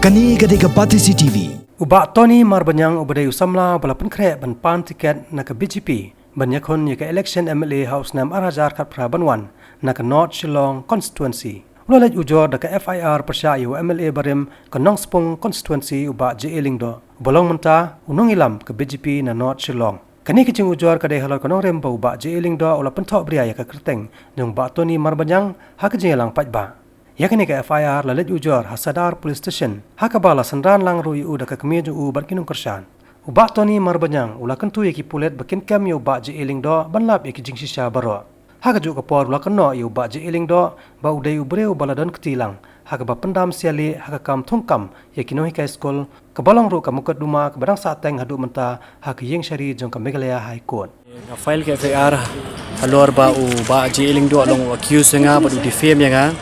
Kani gadega Pati CCTV. Ubak Tony Marbanyang ubadai usamla balapan krek ban pan tiket nak BGP banyakon yaka election MLA House Nam Arajar Khat Prabanwan nak North Shillong constituency. Ulalaj ujor daka FIR persya yu MLA Barim ke Nongspong constituency ubak JA Lingdo. Bolong menta unong ilam ke BGP na North Shillong. Kani kecing ujor kadai halal kanong remba ubak JA Lingdo ula pentok bria yaka kerteng nung Ubak Tony Marbanyang hak jelang pajba. Yakni ke FIR lalit ujor Hasadar Police Station hakabala sandran lang rui uda ke kemeju u barkinung kersan. Ubak Tony Marbanyang ula kentu yaki pulet bakin kam yu ubak JA Lingdo banlap yaki jing sisya baro. Hakajuk ke por ula keno yu ubak JA Lingdo ba udai ubreu baladon ketilang hakaba pendam siali hakakam thungkam yaki nohi kai skol kebalong ru kamukat duma kebadang sateng hadu menta hak yeng syari jong ke Meghalaya High Court. File ke FIR halor ba ubak JA Lingdo long accuse nga ba defame nga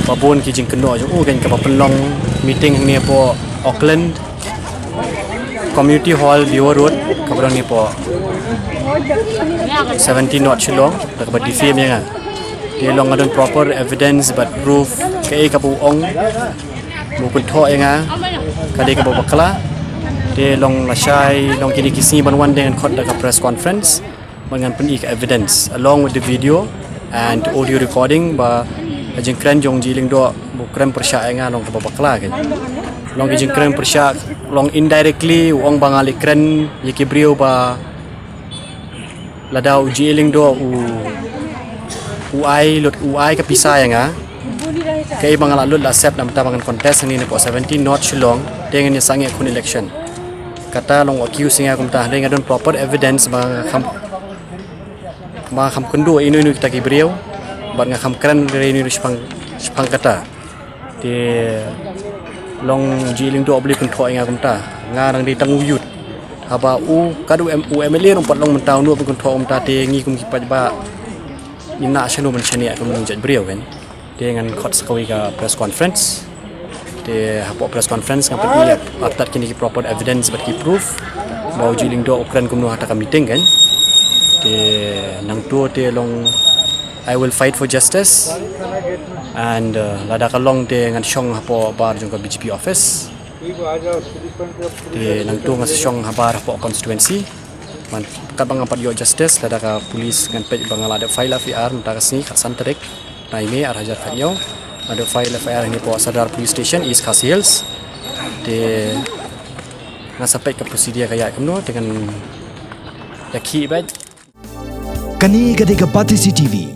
babon ki jing keno jo kan ka penlong meeting ni po Auckland Community Hall Viewer Road ka bang ni po 17 North Shillong ka ba defame nga di long adon proper evidence but proof ke ka buong mu kun tho nga ka de ka bakla di long lasai long kini kisi banwan dengan khot ka press conference dengan penik evidence along with the video and audio recording ba jing kren jong jiling do bukrem persya nga long ka bakla kan long jing kren persya long indirectly wong bangali kren yiki brio ba ladau jiling do uai ka pisay nga kay bangala lut accept nam tabangan contest ni po 17 North Shillong dengan ni sangi kun election kata long accuse nga kum ta dengan don proper evidence ba kham kundu inu kita ki brio bat nga kham kran dari ni spang kata di long jiling do obli kun tho nga kum ta nga nang di tanguyut haba kadu MLA rompat long mentau nu kun tho ta te ngi kum ki ba ina chanu man chania kum nang jat brio kan dengan khot skawi ka press conference de hapo press conference ngam pedi after kini ki proper evidence but ki proof bau jiling do ukran kum nu hata ka meeting kan de nang tu te long I will fight for justice and lada kalong de ngan syong hapo bar jong ka BGP office de nang tu ngan syong habar hapo constituency man ka bang apat yo justice lada ka police ngan pe bang ada file FIR mta ka sini khasan trek naime arhajar khanyo ada file FIR ni po Sadar Police Station East Khasi Hills de ngan sampai ke prosedur kaya kemno dengan yaki baik Kani gadega Pati CCTV.